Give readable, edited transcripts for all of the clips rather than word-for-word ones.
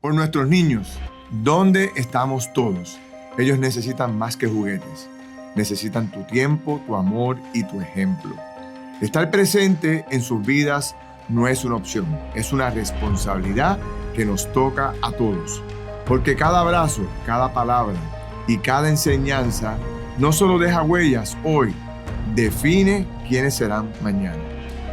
por nuestros niños. ¿Dónde estamos todos? Ellos necesitan más que juguetes. Necesitan tu tiempo, tu amor y tu ejemplo. Estar presente en sus vidas no es una opción, es una responsabilidad que nos toca a todos. Porque cada abrazo, cada palabra y cada enseñanza no solo deja huellas hoy, define quiénes serán mañana.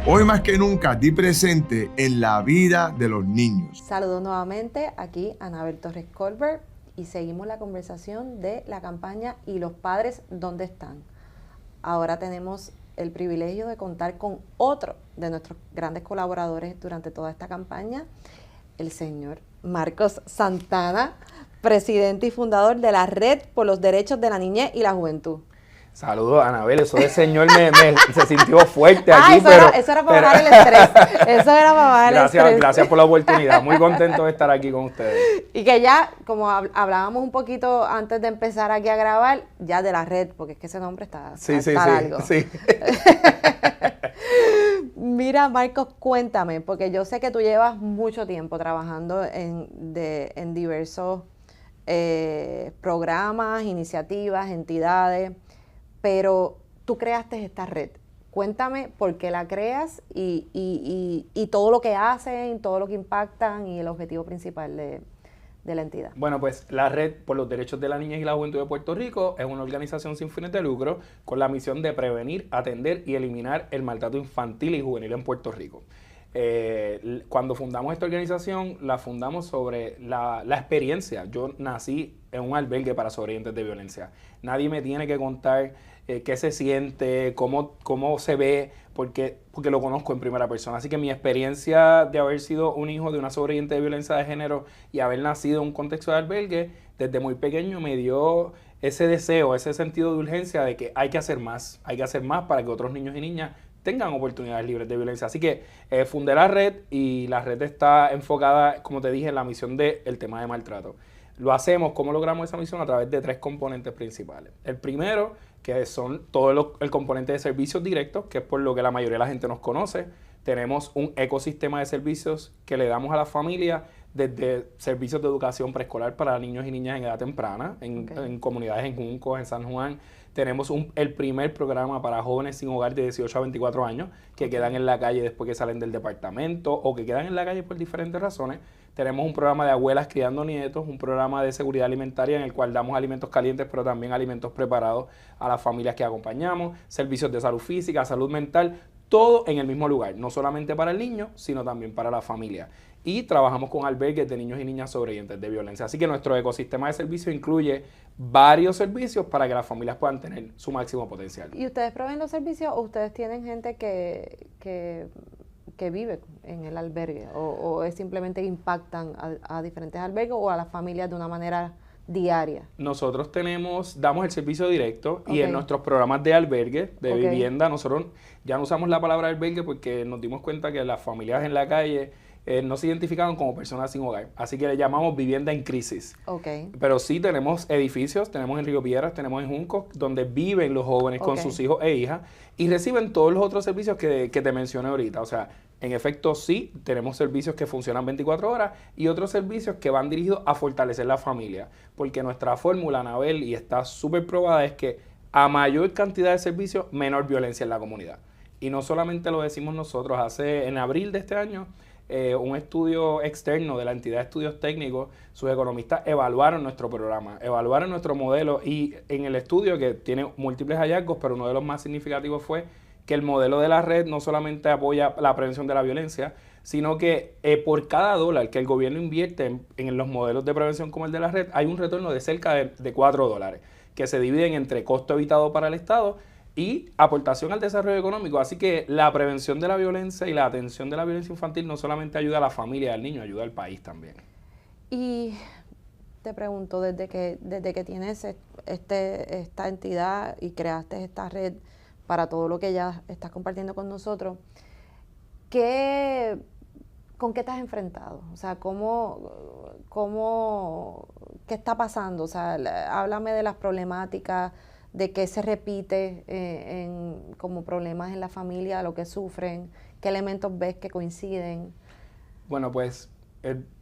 Hoy más que nunca, di presente en la vida de los niños. Saludos nuevamente, aquí Anabel Torres Colbert y seguimos la conversación de la campaña ¿Y los padres dónde están? Ahora tenemos el privilegio de contar con otro de nuestros grandes colaboradores durante toda esta campaña, el señor Marcos Santana, presidente y fundador de la Red por los Derechos de la Niñez y la Juventud. Saludos, Anabel, eso de señor se sintió fuerte aquí, eso era para bajar el estrés. Eso era para bajar el estrés. Gracias por la oportunidad, muy contento de estar aquí con ustedes. Y que ya, como hablábamos un poquito antes de empezar aquí a grabar, ya de la red, porque es que ese nombre está largo. Sí. Mira, Marcos, cuéntame, porque yo sé que tú llevas mucho tiempo trabajando en diversos programas, iniciativas, entidades, pero tú creaste esta red. Cuéntame por qué la creas y todo lo que hacen, todo lo que impactan y el objetivo principal de la entidad. Bueno, pues la Red por los Derechos de la Niñez y la Juventud de Puerto Rico es una organización sin fines de lucro con la misión de prevenir, atender y eliminar el maltrato infantil y juvenil en Puerto Rico. Cuando fundamos esta organización, la fundamos sobre la experiencia. Yo nací en un albergue para sobrevivientes de violencia. Nadie me tiene que contar qué se siente, cómo se ve, porque lo conozco en primera persona. Así que mi experiencia de haber sido un hijo de una sobreviviente de violencia de género y haber nacido en un contexto de albergue, desde muy pequeño me dio ese deseo, ese sentido de urgencia de que hay que hacer más para que otros niños y niñas tengan oportunidades libres de violencia. Así que fundé la red y la red está enfocada, como te dije, en la misión del tema de maltrato. Lo hacemos, ¿cómo logramos esa misión? A través de 3 componentes principales. El primero, que son todo el componente de servicios directos, que es por lo que la mayoría de la gente nos conoce. Tenemos un ecosistema de servicios que le damos a la familia desde servicios de educación preescolar para niños y niñas en edad temprana, en comunidades en Juncos, en San Juan. Tenemos el primer programa para jóvenes sin hogar de 18 a 24 años que quedan en la calle después que salen del departamento o que quedan en la calle por diferentes razones. Tenemos un programa de abuelas criando nietos, un programa de seguridad alimentaria en el cual damos alimentos calientes, pero también alimentos preparados a las familias que acompañamos, servicios de salud física, salud mental, todo en el mismo lugar, no solamente para el niño, sino también para la familia. Y trabajamos con albergues de niños y niñas sobrevivientes de violencia. Así que nuestro ecosistema de servicios incluye varios servicios para que las familias puedan tener su máximo potencial. ¿Y ustedes proveen los servicios o ustedes tienen gente que vive en el albergue o es simplemente que impactan a diferentes albergues o a las familias de una manera diaria? Nosotros damos el servicio directo y en nuestros programas de albergue, de vivienda, nosotros ya no usamos la palabra albergue porque nos dimos cuenta que las familias en la calle no se identificaban como personas sin hogar, así que le llamamos vivienda en crisis. Pero sí tenemos edificios, tenemos en Río Piedras, tenemos en Juncos, donde viven los jóvenes con sus hijos e hijas y reciben todos los otros servicios que te mencioné ahorita. O sea, en efecto sí, tenemos servicios que funcionan 24 horas y otros servicios que van dirigidos a fortalecer la familia, porque nuestra fórmula, Anabel, y está súper probada, es que a mayor cantidad de servicios, menor violencia en la comunidad. Y no solamente lo decimos nosotros, en abril de este año, un estudio externo de la entidad de estudios técnicos, sus economistas evaluaron nuestro programa, evaluaron nuestro modelo y en el estudio, que tiene múltiples hallazgos, pero uno de los más significativos fue que el modelo de la red no solamente apoya la prevención de la violencia, sino que por cada dólar que el gobierno invierte en los modelos de prevención como el de la red, hay un retorno de cerca de $4, que se dividen entre costo evitado para el Estado y aportación al desarrollo económico. Así que la prevención de la violencia y la atención de la violencia infantil no solamente ayuda a la familia y al niño, ayuda al país también. Y te pregunto, desde que tienes esta entidad y creaste esta red para todo lo que ya estás compartiendo con nosotros, ¿con qué te has enfrentado? O sea, ¿qué está pasando? O sea, háblame de las problemáticas, de qué se repite como problemas en la familia, lo que sufren, qué elementos ves que coinciden. Bueno, pues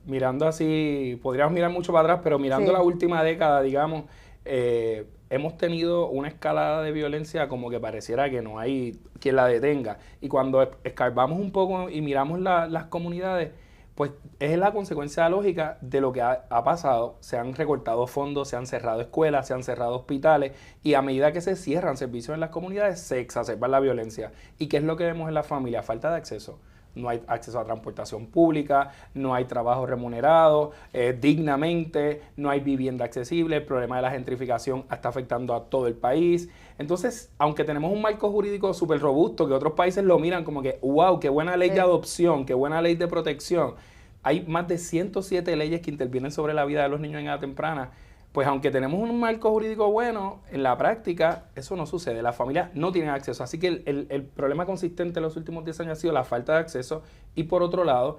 mirando así, podríamos mirar mucho para atrás, pero mirando Sí. la última década, digamos, hemos tenido una escalada de violencia como que pareciera que no hay quien la detenga. Y cuando escarbamos un poco y miramos las comunidades, pues es la consecuencia lógica de lo que ha pasado. Se han recortado fondos, se han cerrado escuelas, se han cerrado hospitales, y a medida que se cierran servicios en las comunidades, se exacerba la violencia. ¿Y qué es lo que vemos en la familia? Falta de acceso. No hay acceso a transportación pública, no hay trabajo remunerado dignamente, no hay vivienda accesible, el problema de la gentrificación está afectando a todo el país. Entonces, aunque tenemos un marco jurídico súper robusto, que otros países lo miran como que, wow, qué buena ley de adopción, qué buena ley de protección, hay más de 107 leyes que intervienen sobre la vida de los niños en edad temprana. Pues aunque tenemos un marco jurídico bueno, en la práctica eso no sucede. Las familias no tienen acceso. Así que el problema consistente en los últimos 10 años ha sido la falta de acceso y, por otro lado,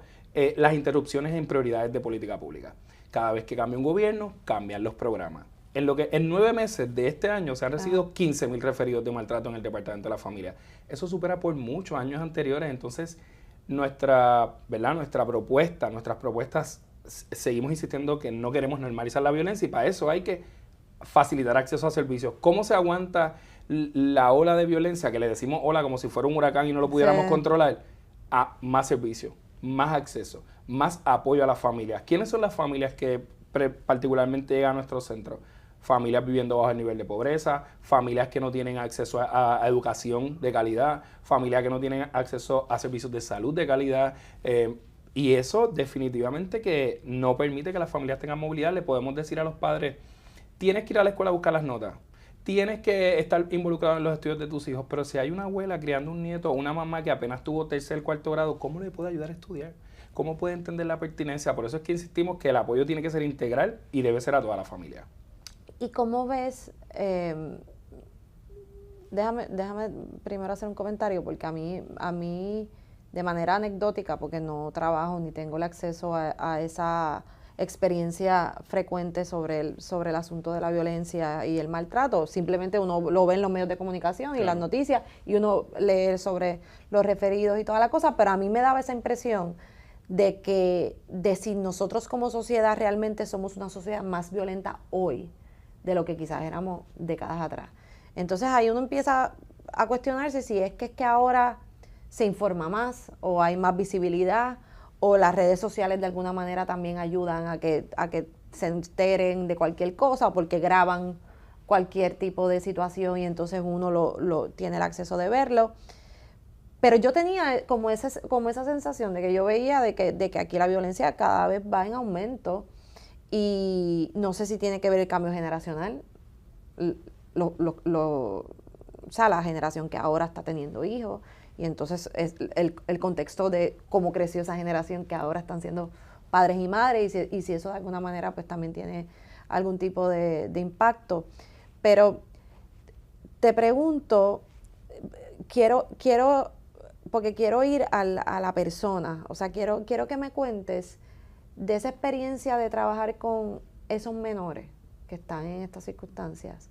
las interrupciones en prioridades de política pública. Cada vez que cambia un gobierno, cambian los programas. En 9 meses de este año se han recibido 15,000 referidos de maltrato en el Departamento de la Familia. Eso supera por muchos años anteriores. Entonces, nuestras propuestas, seguimos insistiendo que no queremos normalizar la violencia, y para eso hay que facilitar acceso a servicios. ¿Cómo se aguanta la ola de violencia, que le decimos ola como si fuera un huracán y no lo pudiéramos controlar? A más servicios, más acceso, más apoyo a las familias. ¿Quiénes son las familias que particularmente llegan a nuestro centro? Familias viviendo bajo el nivel de pobreza, familias que no tienen acceso a educación de calidad, familias que no tienen acceso a servicios de salud de calidad, y eso definitivamente que no permite que las familias tengan movilidad. Le podemos decir a los padres, tienes que ir a la escuela a buscar las notas, tienes que estar involucrado en los estudios de tus hijos, pero si hay una abuela criando un nieto o una mamá que apenas tuvo 3.º, 4.º grado, ¿cómo le puede ayudar a estudiar? ¿Cómo puede entender la pertinencia? Por eso es que insistimos que el apoyo tiene que ser integral y debe ser a toda la familia. ¿Y cómo ves? Déjame primero hacer un comentario, porque a mí de manera anecdótica, porque no trabajo ni tengo el acceso a esa experiencia frecuente sobre el asunto de la violencia y el maltrato. Simplemente uno lo ve en los medios de comunicación y las noticias, y uno lee sobre los referidos y toda la cosa, pero a mí me daba esa impresión de si nosotros como sociedad realmente somos una sociedad más violenta hoy de lo que quizás éramos décadas atrás. Entonces ahí uno empieza a cuestionarse si es que ahora se informa más, o hay más visibilidad, o las redes sociales de alguna manera también ayudan a que se enteren de cualquier cosa, o porque graban cualquier tipo de situación y entonces uno lo tiene el acceso de verlo. Pero yo tenía como esa sensación de que yo veía de que aquí la violencia cada vez va en aumento, y no sé si tiene que ver el cambio generacional, o sea, la generación que ahora está teniendo hijos, y entonces es el contexto de cómo creció esa generación que ahora están siendo padres y madres, y si eso de alguna manera pues también tiene algún tipo de impacto. Pero te pregunto, porque quiero ir a la persona, o sea, quiero que me cuentes de esa experiencia de trabajar con esos menores que están en estas circunstancias.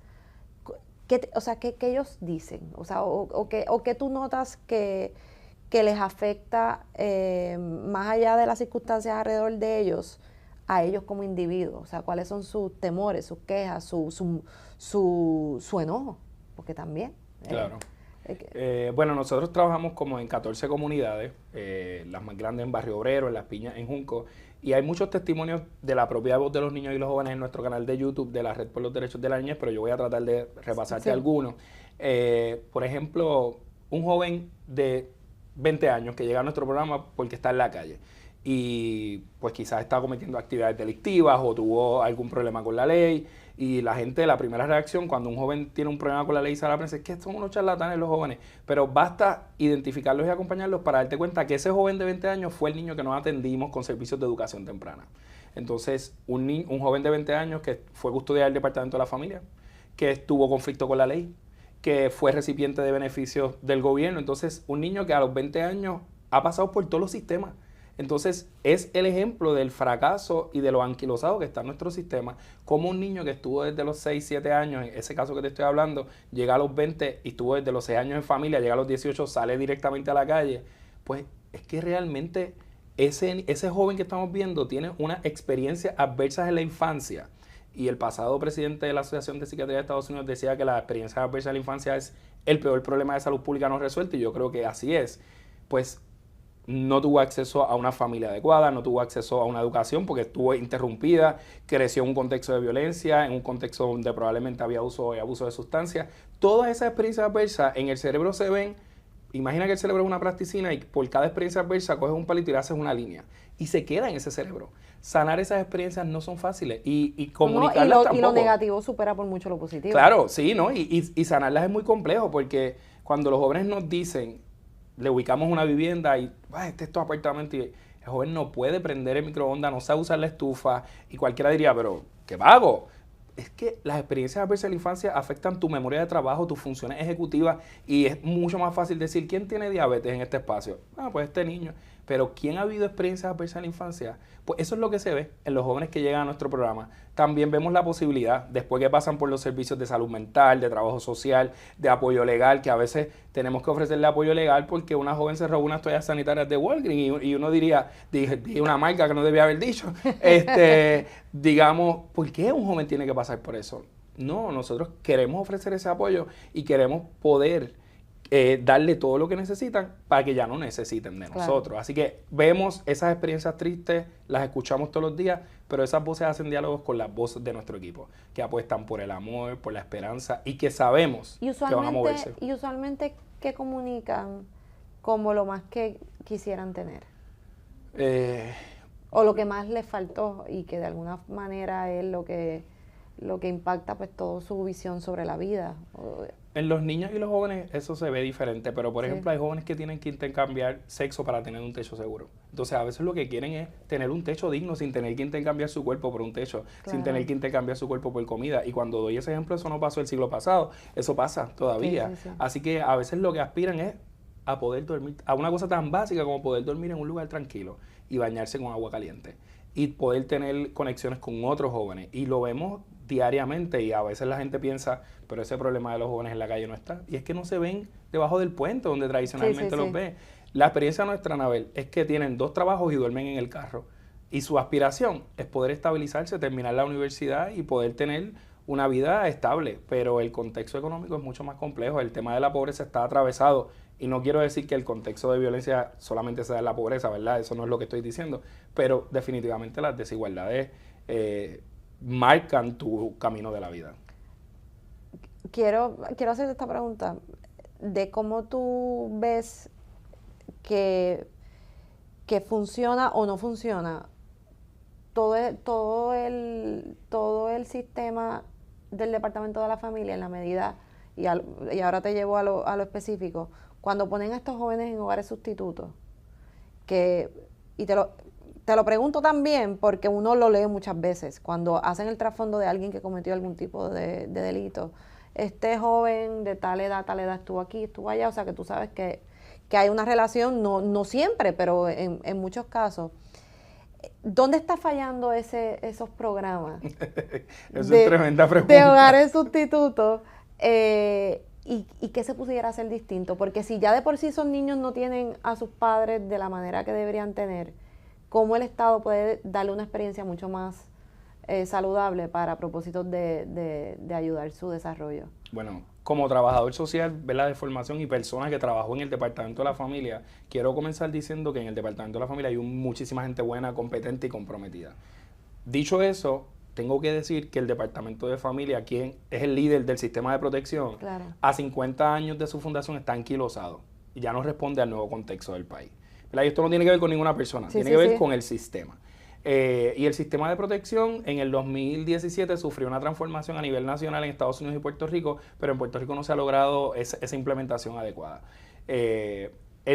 ¿Qué ellos dicen? O sea, o qué tú notas que les afecta más allá de las circunstancias alrededor de ellos, a ellos como individuos. O sea, cuáles son sus temores, sus quejas, su enojo, porque también. Claro. Bueno, nosotros trabajamos como en 14 comunidades, las más grandes en Barrio Obrero, en Las Piñas, en Junco, y hay muchos testimonios de la propia voz de los niños y los jóvenes en nuestro canal de YouTube de la Red por los Derechos de la Niñez, pero yo voy a tratar de repasarte algunos. Por ejemplo, un joven de 20 años que llega a nuestro programa porque está en la calle y pues quizás está cometiendo actividades delictivas o tuvo algún problema con la ley, y la primera reacción cuando un joven tiene un problema con la ley y sale a la prensa es que son unos charlatanes los jóvenes, pero basta identificarlos y acompañarlos para darte cuenta que ese joven de 20 años fue el niño que nos atendimos con servicios de educación temprana. Entonces, un joven de 20 años que fue custodiado del Departamento de la Familia, que tuvo conflicto con la ley, que fue recipiente de beneficios del gobierno. Entonces, un niño que a los 20 años ha pasado por todos los sistemas. Entonces, es el ejemplo del fracaso y de lo anquilosado que está en nuestro sistema. Como un niño que estuvo desde los 6, 7 años, en ese caso que te estoy hablando, llega a los 20 y estuvo desde los 6 años en familia, llega a los 18, sale directamente a la calle. Pues es que realmente ese joven que estamos viendo tiene unas experiencias adversas en la infancia. Y el pasado presidente de la Asociación de Psiquiatría de Estados Unidos decía que la experiencia adversa en la infancia es el peor problema de salud pública no resuelto, y yo creo que así es. Pues no tuvo acceso a una familia adecuada, no tuvo acceso a una educación porque estuvo interrumpida, creció en un contexto de violencia, en un contexto donde probablemente había uso y abuso de sustancias. Todas esas experiencias adversas en el cerebro se ven. Imagina que el cerebro es una plasticina y por cada experiencia adversa coges un palito y le haces una línea y se queda en ese cerebro. Sanar esas experiencias no son fáciles y comunicarlas tampoco. Y lo negativo supera por mucho lo positivo. Claro, sí, ¿no? Y sanarlas es muy complejo porque cuando los jóvenes nos dicen, le ubicamos una vivienda y este es tu apartamento, y el joven no puede prender el microondas, no sabe usar la estufa, y cualquiera diría, pero ¿qué vago? Es que las experiencias adversas de la infancia afectan tu memoria de trabajo, tus funciones ejecutivas, y es mucho más fácil decir, ¿quién tiene diabetes en este espacio? Pues este niño. Pero ¿quién ha habido experiencias adversas en la infancia? Pues eso es lo que se ve en los jóvenes que llegan a nuestro programa. También vemos la posibilidad, después que pasan por los servicios de salud mental, de trabajo social, de apoyo legal, que a veces tenemos que ofrecerle apoyo legal porque una joven se robó unas toallas sanitarias de Walgreens y uno diría, dije una marca que no debía haber dicho, digamos, ¿por qué un joven tiene que pasar por eso? No, nosotros queremos ofrecer ese apoyo y queremos poder darle todo lo que necesitan para que ya no necesiten de nosotros. Así que vemos esas experiencias tristes, las escuchamos todos los días, pero esas voces hacen diálogos con las voces de nuestro equipo, que apuestan por el amor, por la esperanza y que sabemos que van a moverse. Y usualmente, ¿qué comunican como lo más que quisieran tener? O lo que más les faltó y que de alguna manera es lo que impacta pues toda su visión sobre la vida. En los niños y los jóvenes eso se ve diferente, pero por ejemplo hay jóvenes que tienen que intercambiar sexo para tener un techo seguro. Entonces a veces lo que quieren es tener un techo digno sin tener que intercambiar su cuerpo por un techo, sin tener que intercambiar su cuerpo por comida. Y cuando doy ese ejemplo, eso no pasó el siglo pasado, eso pasa todavía. Así que a veces lo que aspiran es a poder dormir, a una cosa tan básica como poder dormir en un lugar tranquilo y bañarse con agua caliente y poder tener conexiones con otros jóvenes. Y lo vemos diariamente y a veces la gente piensa, pero ese problema de los jóvenes en la calle no está. Y es que no se ven debajo del puente donde tradicionalmente los ve. La experiencia nuestra, Anabel, es que tienen 2 trabajos y duermen en el carro. Y su aspiración es poder estabilizarse, terminar la universidad y poder tener una vida estable. Pero el contexto económico es mucho más complejo. El tema de la pobreza está atravesado. Y no quiero decir que el contexto de violencia solamente sea la pobreza, ¿verdad? Eso no es lo que estoy diciendo. Pero definitivamente las desigualdades marcan tu camino de la vida. Quiero hacerte esta pregunta de cómo tú ves que funciona o no funciona todo el sistema del Departamento de la Familia en la medida, y ahora te llevo a lo específico, cuando ponen a estos jóvenes en hogares sustitutos, y te lo pregunto también porque uno lo lee muchas veces, cuando hacen el trasfondo de alguien que cometió algún tipo de delito. Este joven de tal edad estuvo aquí, estuvo allá, o sea que tú sabes que hay una relación, no siempre, pero en muchos casos. ¿Dónde está fallando esos programas? Es tremenda pregunta. De hogares sustitutos, y qué se pudiera hacer distinto, porque si ya de por sí esos niños no tienen a sus padres de la manera que deberían tener, ¿cómo el Estado puede darle una experiencia mucho más saludable para propósitos de ayudar su desarrollo? Bueno, como trabajador social, ¿verdad?, de formación y persona que trabajó en el Departamento de la Familia, quiero comenzar diciendo que en el Departamento de la Familia hay muchísima gente buena, competente y comprometida. Dicho eso, tengo que decir que el Departamento de Familia, quien es el líder del sistema de protección, a 50 años de su fundación está anquilosado y ya no responde al nuevo contexto del país. ¿Verdad? Y esto no tiene que ver con ninguna persona, tiene que ver con el sistema. Y el sistema de protección en el 2017 sufrió una transformación a nivel nacional en Estados Unidos y Puerto Rico, pero en Puerto Rico no se ha logrado esa implementación adecuada.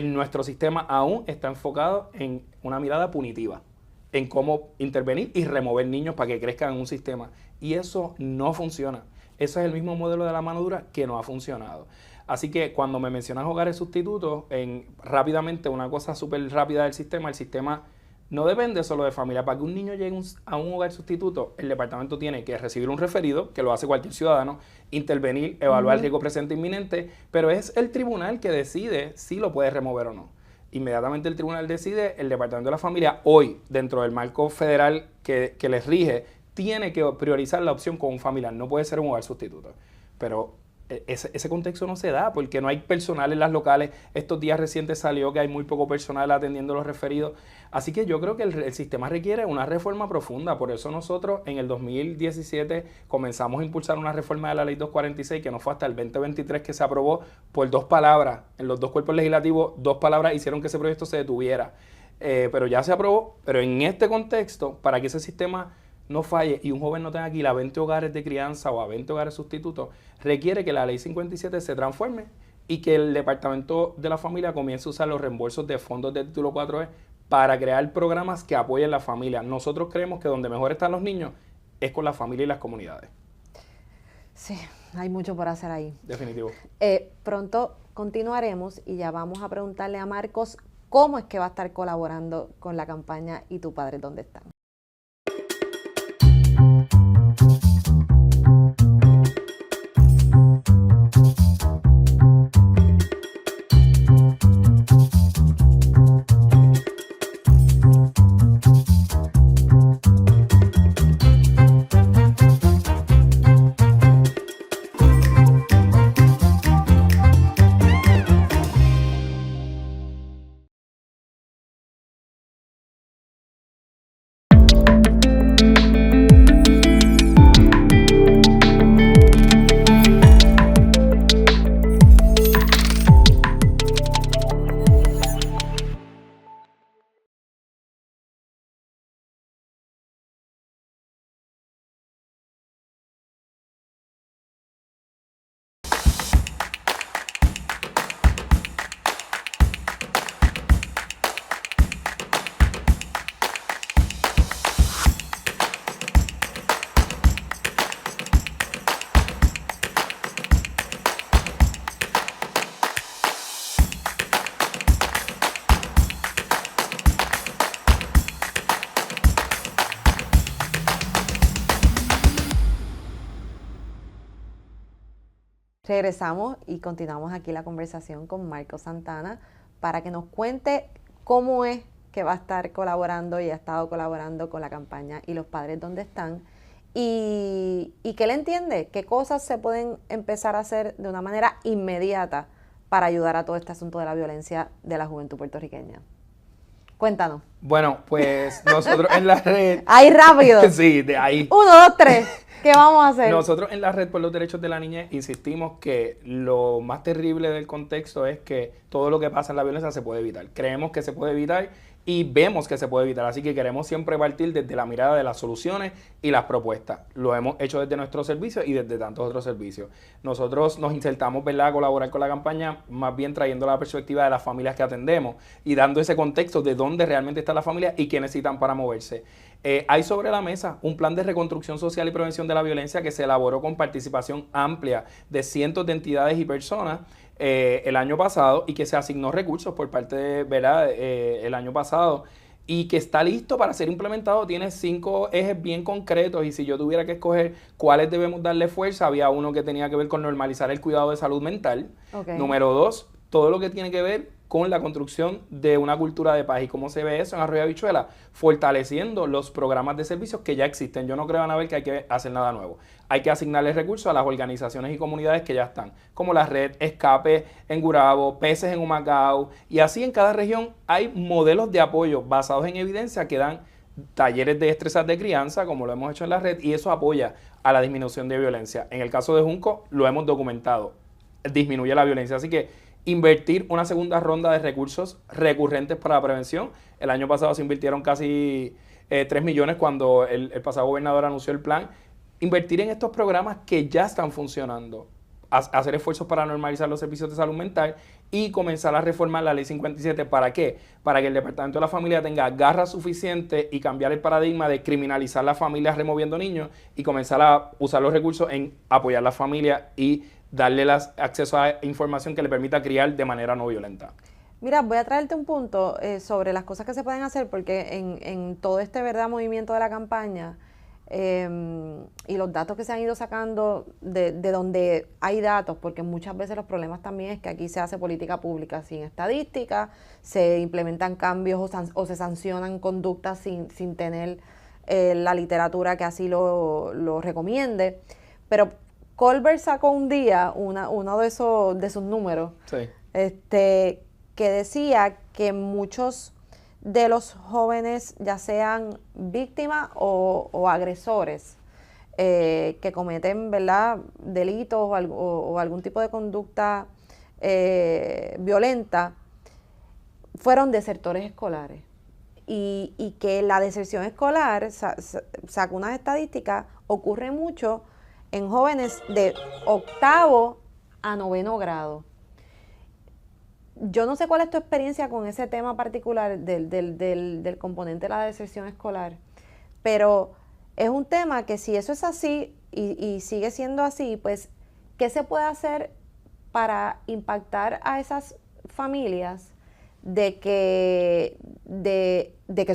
Nuestro sistema aún está enfocado en una mirada punitiva, en cómo intervenir y remover niños para que crezcan en un sistema. Y eso no funciona. Ese es el mismo modelo de la mano dura que no ha funcionado. Así que cuando me mencionas hogares sustitutos, rápidamente una cosa súper rápida del sistema, el sistema no depende solo de familia. Para que un niño llegue a un hogar sustituto, el departamento tiene que recibir un referido, que lo hace cualquier ciudadano, intervenir, evaluar el riesgo presente inminente, pero es el tribunal que decide si lo puede remover o no. inmediatamente el tribunal decide, el Departamento de la Familia, hoy, dentro del marco federal que les rige, tiene que priorizar la opción con un familiar, no puede ser un hogar sustituto. Pero ese contexto no se da porque no hay personal en las locales. Estos días recientes salió que hay muy poco personal atendiendo los referidos. Así que yo creo que el sistema requiere una reforma profunda. Por eso nosotros en el 2017 comenzamos a impulsar una reforma de la Ley 246 que no fue hasta el 2023 que se aprobó por 2 palabras. En los 2 cuerpos legislativos, 2 palabras hicieron que ese proyecto se detuviera. Pero ya se aprobó. Pero en este contexto, para que ese sistema no falle y un joven no tenga aquí a 20 hogares de crianza o a 20 hogares sustitutos, requiere que la Ley 57 se transforme y que el Departamento de la Familia comience a usar los reembolsos de fondos del título 4E para crear programas que apoyen a la familia. Nosotros creemos que donde mejor están los niños es con la familia y las comunidades. Sí, hay mucho por hacer ahí. Definitivo. Pronto continuaremos y ya vamos a preguntarle a Marcos cómo es que va a estar colaborando con la campaña ¿Y tu padre dónde están? Regresamos y continuamos aquí la conversación con Marcos Santana para que nos cuente cómo es que va a estar colaborando y ha estado colaborando con la campaña ¿Y los padres dónde están? Y que él entiende qué cosas se pueden empezar a hacer de una manera inmediata para ayudar a todo este asunto de la violencia de la juventud puertorriqueña. Cuéntanos. Bueno, pues nosotros en la red... ¡Ahí rápido! Sí, de ahí. 1, 2, 3. ¿Qué vamos a hacer? Nosotros en la Red por los Derechos de la Niñez insistimos que lo más terrible del contexto es que todo lo que pasa en la violencia se puede evitar. Creemos que se puede evitar y vemos que se puede evitar. Así que queremos siempre partir desde la mirada de las soluciones y las propuestas. Lo hemos hecho desde nuestro servicio y desde tantos otros servicios. Nosotros nos insertamos, ¿verdad?, a colaborar con la campaña, más bien trayendo la perspectiva de las familias que atendemos y dando ese contexto de dónde realmente está la familia y qué necesitan para moverse. Hay sobre la mesa un plan de reconstrucción social y prevención de la violencia que se elaboró con participación amplia de cientos de entidades y personas el año pasado y que se asignó recursos por parte de, ¿verdad?, el año pasado y que está listo para ser implementado. Tiene 5 ejes bien concretos y si yo tuviera que escoger cuáles debemos darle fuerza, había uno que tenía que ver con normalizar el cuidado de salud mental. Okay. Número 2, todo lo que tiene que ver con la construcción de una cultura de paz. ¿Y cómo se ve eso en Arroyo Habichuela? Fortaleciendo los programas de servicios que ya existen. Yo no creo, Anabel, que hay que hacer nada nuevo. Hay que asignarles recursos a las organizaciones y comunidades que ya están, como la Red Escape en Gurabo, Peces en Humacao, y así en cada región hay modelos de apoyo basados en evidencia que dan talleres de destrezas de crianza, como lo hemos hecho en la red, y eso apoya a la disminución de violencia. En el caso de Junco, lo hemos documentado, disminuye la violencia. Así que invertir una segunda ronda de recursos recurrentes para la prevención. El año pasado se invirtieron casi 3 millones cuando el pasado gobernador anunció el plan. Invertir en estos programas que ya están funcionando. Hacer esfuerzos para normalizar los servicios de salud mental y comenzar a reformar la Ley 57. ¿Para qué? Para que el Departamento de la Familia tenga garras suficientes y cambiar el paradigma de criminalizar las familias removiendo niños y comenzar a usar los recursos en apoyar a las familias y darle acceso a información que le permita criar de manera no violenta. Mira, voy a traerte un punto sobre las cosas que se pueden hacer porque en todo este movimiento de la campaña y los datos que se han ido sacando de donde hay datos, porque muchas veces los problemas también es que aquí se hace política pública sin estadística, se implementan cambios o se sancionan conductas sin tener la literatura que así lo recomiende. Pero Colbert sacó un día uno de sus números, Sí. que decía que muchos de los jóvenes, ya sean víctimas o agresores, que cometen, ¿verdad?, delitos o algún tipo de conducta violenta, fueron desertores escolares. Y que la deserción escolar, sacó unas estadísticas, ocurre mucho en jóvenes de 8º a 9º grado. Yo no sé cuál es tu experiencia con ese tema particular del componente de la deserción escolar, pero es un tema que si eso es así y sigue siendo así, pues, ¿qué se puede hacer para impactar a esas familias de que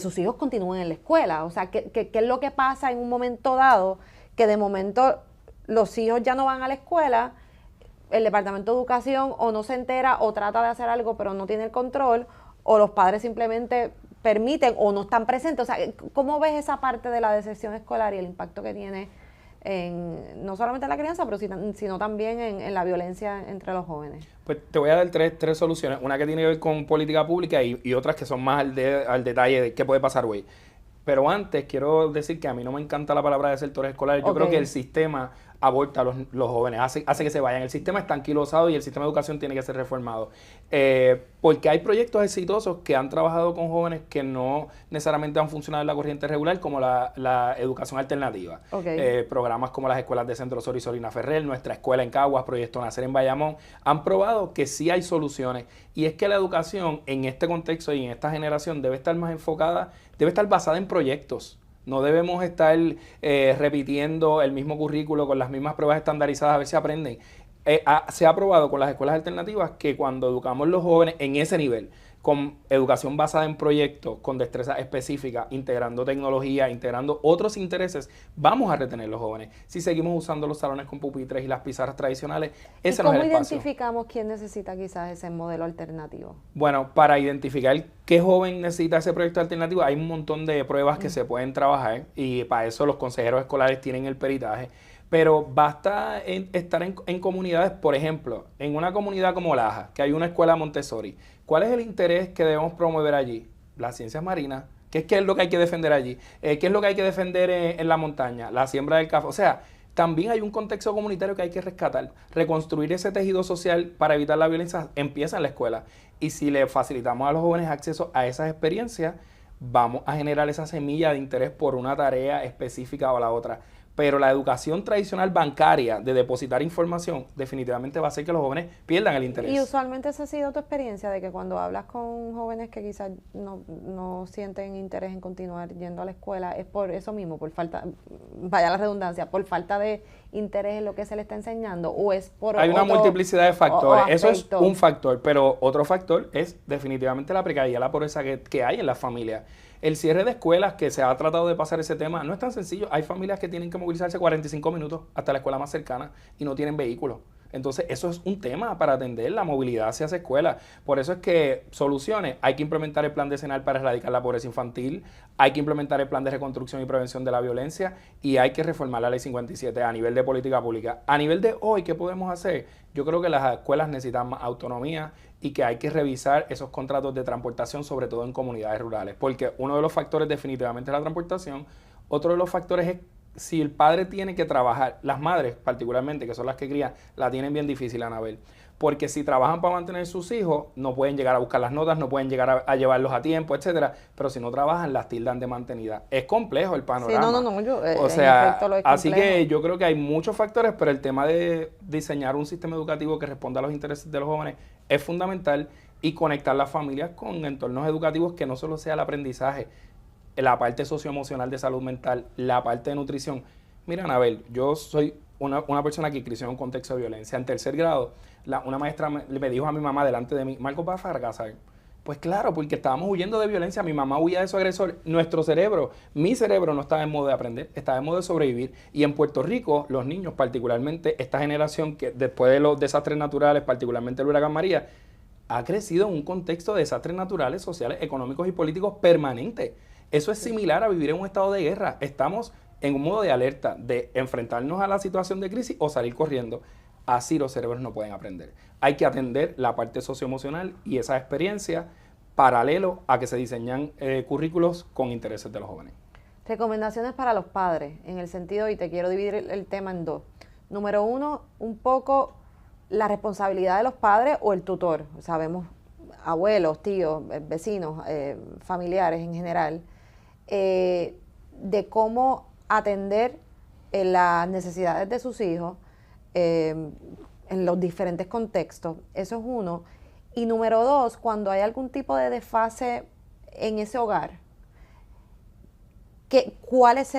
sus hijos continúen en la escuela? O sea, ¿qué es lo que pasa en un momento dado que de momento los hijos ya no van a la escuela? El Departamento de Educación o no se entera o trata de hacer algo pero no tiene el control, o los padres simplemente permiten o no están presentes. O sea, ¿cómo ves esa parte de la deserción escolar y el impacto que tiene no solamente en la crianza, pero sino también en la violencia entre los jóvenes? Pues te voy a dar tres soluciones. Una que tiene que ver con política pública y otras que son más al detalle de qué puede pasar hoy. Pero antes quiero decir que a mí no me encanta la palabra desertores escolares. Yo creo que el sistema aborta a los jóvenes, hace que se vayan. El sistema está anquilosado y el sistema de educación tiene que ser reformado. Porque hay proyectos exitosos que han trabajado con jóvenes que no necesariamente han funcionado en la corriente regular, como la educación alternativa. Programas como las escuelas de Centro Sol y Solina Ferrer, Nuestra Escuela en Caguas, Proyecto Nacer en Bayamón, han probado que sí hay soluciones. Y es que la educación en este contexto y en esta generación debe estar más enfocada, debe estar basada en proyectos. No debemos estar repitiendo el mismo currículo con las mismas pruebas estandarizadas a ver si aprenden. Se ha probado con las escuelas alternativas que cuando educamos a los jóvenes en ese nivel, con educación basada en proyectos, con destrezas específicas, integrando tecnología, integrando otros intereses, vamos a retener los jóvenes. Si seguimos usando los salones con pupitres y las pizarras tradicionales, ese no es el espacio. ¿Cómo identificamos quién necesita quizás ese modelo alternativo? Bueno, para identificar qué joven necesita ese proyecto alternativo, hay un montón de pruebas que se pueden trabajar y para eso los consejeros escolares tienen el peritaje. Pero basta estar en comunidades, por ejemplo, en una comunidad como Laja, que hay una escuela Montessori. ¿Cuál es el interés que debemos promover allí? Las ciencias marinas. ¿Qué es lo que hay que defender allí? ¿Qué es lo que hay que defender en la montaña? La siembra del café. O sea, también hay un contexto comunitario que hay que rescatar. Reconstruir ese tejido social para evitar la violencia empieza en la escuela. Y si le facilitamos a los jóvenes acceso a esas experiencias, vamos a generar esa semilla de interés por una tarea específica o la otra. Pero la educación tradicional bancaria de depositar información definitivamente va a hacer que los jóvenes pierdan el interés. Y usualmente esa ha sido tu experiencia, de que cuando hablas con jóvenes que quizás no sienten interés en continuar yendo a la escuela, es por eso mismo, por falta, vaya la redundancia, por falta de interés en lo que se le está enseñando, o es por Hay una multiplicidad de factores. Eso es aspecto. un factor, pero otro factor es definitivamente la precariedad, la pobreza que hay en las familias. El cierre de escuelas, que se ha tratado de pasar ese tema, no es tan sencillo. Hay familias que tienen que movilizarse 45 minutos hasta la escuela más cercana y no tienen vehículo. Entonces, eso es un tema para atender la movilidad hacia esa escuela. Por eso es que soluciones, hay que implementar el plan decenal para erradicar la pobreza infantil, hay que implementar el plan de reconstrucción y prevención de la violencia y hay que reformar la ley 57 a nivel de política pública. A nivel de hoy, ¿qué podemos hacer? Yo creo que las escuelas necesitan más autonomía y que hay que revisar esos contratos de transportación, sobre todo en comunidades rurales, porque uno de los factores definitivamente es la transportación, otro de los factores es si el padre tiene que trabajar, las madres particularmente, que son las que crían, la tienen bien difícil, Anabel, porque si trabajan para mantener sus hijos, no pueden llegar a buscar las notas, no pueden llegar a llevarlos a tiempo, etcétera, pero si no trabajan, las tildan de mantenida. Es complejo el panorama. Sí, o sea, efecto, lo es así complejo. que yo creo que hay muchos factores, pero el tema de diseñar un sistema educativo que responda a los intereses de los jóvenes es fundamental y conectar las familias con entornos educativos que no solo sea el aprendizaje, la parte socioemocional de salud mental, la parte de nutrición. Mira, Anabel, yo soy una persona que creció en un contexto de violencia. En tercer grado, una maestra me dijo a mi mamá delante de mí, Marco, vas a fracasar. Pues claro, porque estábamos huyendo de violencia, mi mamá huía de su agresor, nuestro cerebro, mi cerebro no estaba en modo de aprender, estaba en modo de sobrevivir. Y en Puerto Rico, los niños, particularmente esta generación que después de los desastres naturales, particularmente el huracán María, ha crecido en un contexto de desastres naturales, sociales, económicos y políticos permanentes. Eso es similar a vivir en un estado de guerra. Estamos en un modo de alerta de enfrentarnos a la situación de crisis o salir corriendo. Así los cerebros no pueden aprender. Hay que atender la parte socioemocional y esa experiencia paralelo a que se diseñan currículos con intereses de los jóvenes. Recomendaciones para los padres, en el sentido, y te quiero dividir el tema en dos. Número uno, un poco la responsabilidad de los padres o el tutor. Sabemos, abuelos, tíos, vecinos, familiares en general, de cómo atender las necesidades de sus hijos en los diferentes contextos. Eso es uno. Y número dos, cuando hay algún tipo de desfase en ese hogar, ¿cuál es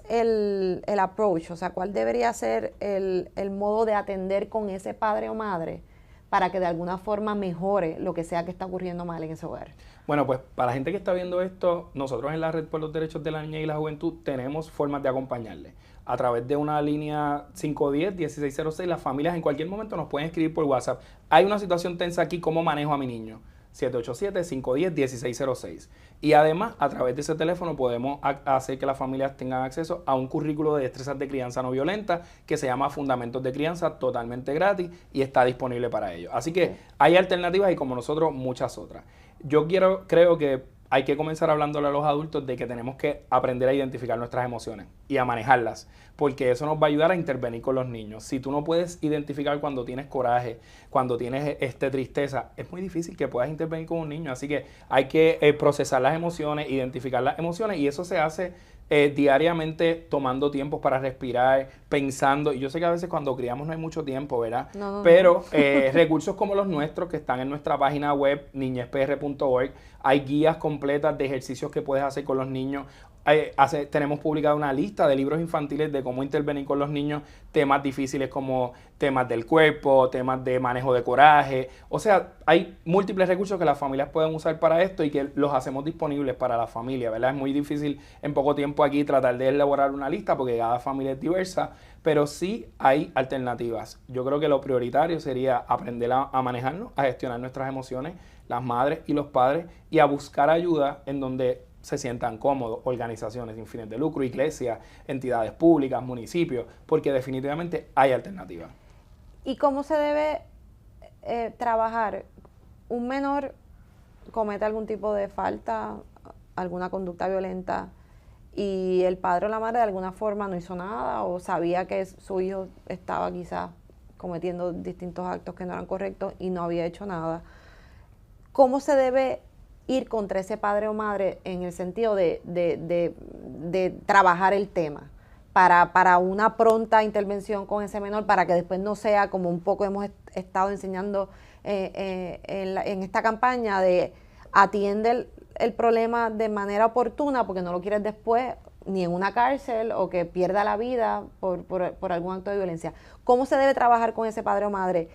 el approach? O sea, ¿cuál debería ser el modo de atender con ese padre o madre para que de alguna forma mejore lo que sea que está ocurriendo mal en ese hogar? Bueno, pues para la gente que está viendo esto, nosotros en la Red por los Derechos de la Niñez y la Juventud tenemos formas de acompañarle. A través de una línea 510-1606, las familias en cualquier momento nos pueden escribir por WhatsApp. Hay una situación tensa aquí, ¿cómo manejo a mi niño? 787-510-1606. Y además, a través de ese teléfono podemos hacer que las familias tengan acceso a un currículo de destrezas de crianza no violenta que se llama Fundamentos de Crianza, totalmente gratis y está disponible para ellos. Así que hay alternativas y como nosotros, muchas otras. Yo creo que hay que comenzar hablándole a los adultos de que tenemos que aprender a identificar nuestras emociones y a manejarlas, porque eso nos va a ayudar a intervenir con los niños. Si tú no puedes identificar cuando tienes coraje, cuando tienes tristeza, es muy difícil que puedas intervenir con un niño. Así que hay que procesar las emociones, identificar las emociones, y eso se hace diariamente tomando tiempo para respirar, pensando. Y yo sé que a veces cuando criamos no hay mucho tiempo, ¿verdad? Pero recursos como los nuestros que están en nuestra página web, niñezpr.org, hay guías completas de ejercicios que puedes hacer con los niños. Tenemos publicada una lista de libros infantiles de cómo intervenir con los niños, temas difíciles como temas del cuerpo, temas de manejo de coraje. O sea, hay múltiples recursos que las familias pueden usar para esto y que los hacemos disponibles para la familia, ¿verdad? Es muy difícil en poco tiempo aquí tratar de elaborar una lista porque cada familia es diversa, pero sí hay alternativas. Yo creo que lo prioritario sería aprender a manejarnos, a gestionar nuestras emociones, las madres y los padres, y a buscar ayuda en donde se sientan cómodos, organizaciones sin fines de lucro, iglesias, entidades públicas, municipios, porque definitivamente hay alternativas. ¿Y cómo se debe trabajar? Un menor comete algún tipo de falta, alguna conducta violenta, y el padre o la madre de alguna forma no hizo nada o sabía que su hijo estaba quizás cometiendo distintos actos que no eran correctos y no había hecho nada. ¿Cómo se debe ir contra ese padre o madre en el sentido de trabajar el tema para una pronta intervención con ese menor, para que después no sea como un poco hemos estado enseñando en esta campaña de atiende el problema de manera oportuna porque no lo quieres después ni en una cárcel o que pierda la vida por algún acto de violencia? ¿Cómo se debe trabajar con ese padre o madre?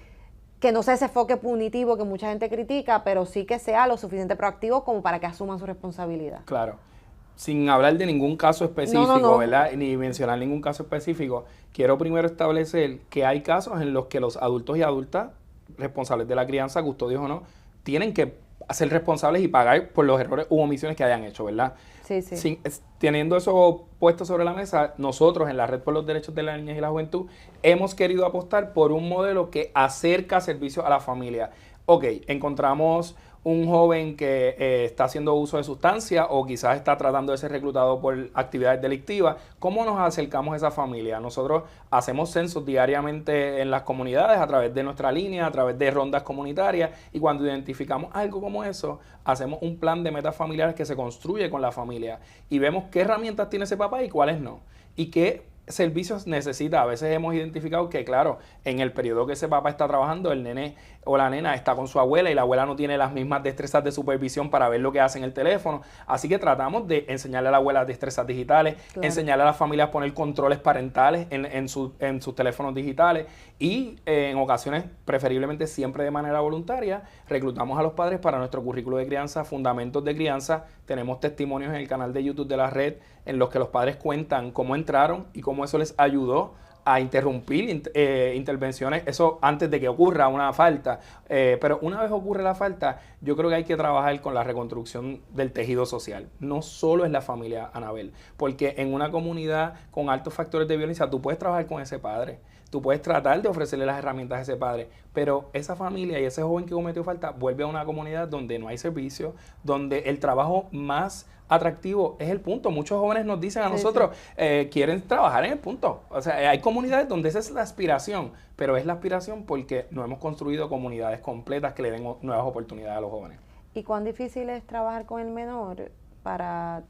Que no sea ese enfoque punitivo que mucha gente critica, pero sí que sea lo suficiente proactivo como para que asuman su responsabilidad. Claro. Sin hablar de ningún caso específico, no. ¿Verdad? Ni mencionar ningún caso específico, quiero primero establecer que hay casos en los que los adultos y adultas, responsables de la crianza, custodios o no, tienen que ser responsables y pagar por los errores u omisiones que hayan hecho, ¿verdad? Sí. Teniendo eso puesto sobre la mesa, nosotros en la Red por los Derechos de la Niñez y la Juventud hemos querido apostar por un modelo que acerca servicios a la familia. Ok, encontramos un joven que está haciendo uso de sustancias o quizás está tratando de ser reclutado por actividades delictivas. ¿Cómo nos acercamos a esa familia? Nosotros hacemos censos diariamente en las comunidades a través de nuestra línea, a través de rondas comunitarias, y cuando identificamos algo como eso, hacemos un plan de metas familiares que se construye con la familia y vemos qué herramientas tiene ese papá y cuáles no. Y qué servicios necesita? A veces hemos identificado que, claro, en el periodo que ese papá está trabajando, el nene o la nena está con su abuela y la abuela no tiene las mismas destrezas de supervisión para ver lo que hace en el teléfono. Así que tratamos de enseñarle a la abuela destrezas digitales, enseñarle a las familias a poner controles parentales en sus teléfonos digitales y en ocasiones, preferiblemente siempre de manera voluntaria, reclutamos a los padres para nuestro currículo de crianza, fundamentos de crianza. Tenemos testimonios en el canal de YouTube de la red en los que los padres cuentan cómo entraron y cómo eso les ayudó a interrumpir intervenciones, eso antes de que ocurra una falta. Pero una vez ocurre la falta, yo creo que hay que trabajar con la reconstrucción del tejido social. No solo es la familia, Anabel, porque en una comunidad con altos factores de violencia, tú puedes trabajar con ese padre, tú puedes tratar de ofrecerle las herramientas a ese padre, pero esa familia y ese joven que cometió falta vuelve a una comunidad donde no hay servicio, donde el trabajo más atractivo es el punto. Muchos jóvenes nos dicen a nosotros, quieren trabajar en el punto. O sea, hay comunidades donde esa es la aspiración, pero es la aspiración porque no hemos construido comunidades completas que le den nuevas oportunidades a los jóvenes. ¿Y cuán difícil es trabajar con el menor para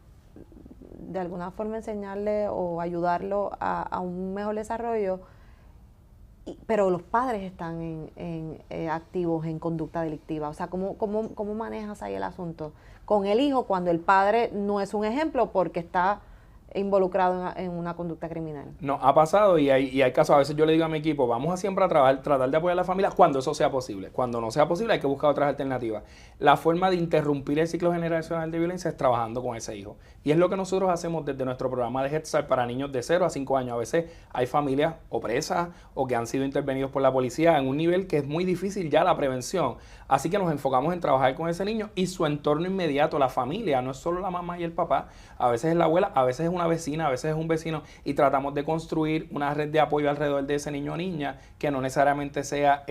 de alguna forma enseñarle o ayudarlo a un mejor desarrollo? Pero los padres están activos en conducta delictiva. O sea, ¿cómo manejas ahí el asunto con el hijo cuando el padre no es un ejemplo porque está involucrado en una conducta criminal? No, ha pasado y hay casos. A veces yo le digo a mi equipo, vamos a siempre a tratar de apoyar a la familia cuando eso sea posible. Cuando no sea posible hay que buscar otras alternativas. La forma de interrumpir el ciclo generacional de violencia es trabajando con ese hijo. Y es lo que nosotros hacemos desde nuestro programa de Head Start para niños de 0 a 5 años. A veces hay familias o presas o que han sido intervenidos por la policía en un nivel que es muy difícil ya la prevención. Así que nos enfocamos en trabajar con ese niño y su entorno inmediato, la familia. No es solo la mamá y el papá, a veces es la abuela, a veces es una vecina, a veces es un vecino, y tratamos de construir una red de apoyo alrededor de ese niño o niña que no necesariamente sea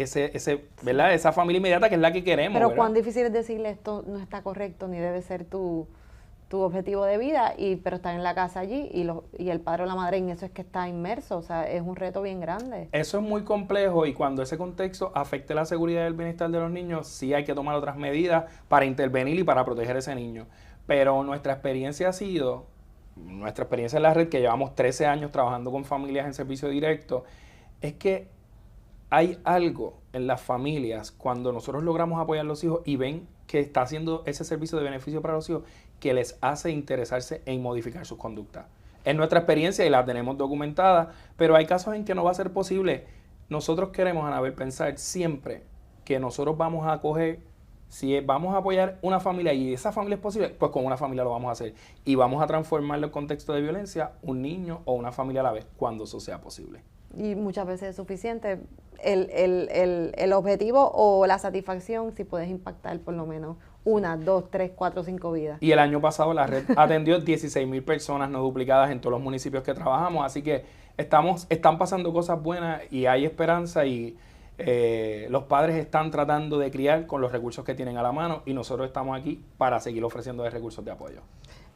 ¿verdad? Esa familia inmediata que es la que queremos. Pero ¿verdad? cuán difícil es decirle esto no está correcto ni debe ser tu objetivo de vida, pero está en la casa allí y el padre o la madre en eso es que está inmerso. O sea, es un reto bien grande. Eso es muy complejo y cuando ese contexto afecte la seguridad y el bienestar de los niños, sí hay que tomar otras medidas para intervenir y para proteger a ese niño. Pero nuestra experiencia en la red, que llevamos 13 años trabajando con familias en servicio directo, es que hay algo en las familias cuando nosotros logramos apoyar a los hijos y ven que está haciendo ese servicio de beneficio para los hijos que les hace interesarse en modificar sus conductas. Es nuestra experiencia y la tenemos documentada, pero hay casos en que no va a ser posible. Nosotros queremos, Anabel, pensar siempre que nosotros vamos a acoger, si vamos a apoyar una familia y esa familia es posible, pues con una familia lo vamos a hacer. Y vamos a transformarlo en contexto de violencia, un niño o una familia a la vez, cuando eso sea posible. Y muchas veces es suficiente el objetivo o la satisfacción si puedes impactar por lo menos 1, 2, 3, 4, 5 vidas. Y el año pasado la red atendió 16,000 personas no duplicadas en todos los municipios que trabajamos, así que están pasando cosas buenas y hay esperanza y los padres están tratando de criar con los recursos que tienen a la mano y nosotros estamos aquí para seguir ofreciendo recursos de apoyo.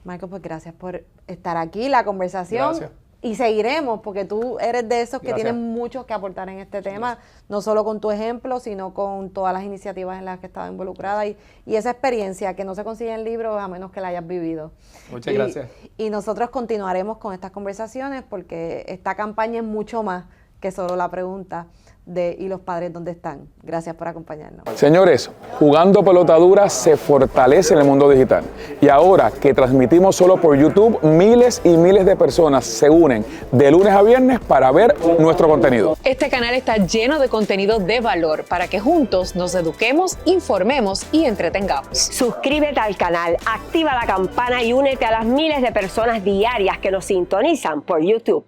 Michael, pues gracias por estar aquí, la conversación. Gracias. Y seguiremos, porque tú eres de esos que tienen mucho que aportar en este tema, no solo con tu ejemplo, sino con todas las iniciativas en las que estás involucrada y esa experiencia que no se consigue en libros a menos que la hayas vivido. Muchas gracias. Y nosotros continuaremos con estas conversaciones porque esta campaña es mucho más que solo la pregunta de ¿y los padres dónde están? Gracias por acompañarnos. Señores, Jugando Pelota Dura se fortalece en el mundo digital. Y ahora que transmitimos solo por YouTube, miles y miles de personas se unen de lunes a viernes para ver nuestro contenido. Este canal está lleno de contenido de valor para que juntos nos eduquemos, informemos y entretengamos. Suscríbete al canal, activa la campana y únete a las miles de personas diarias que nos sintonizan por YouTube.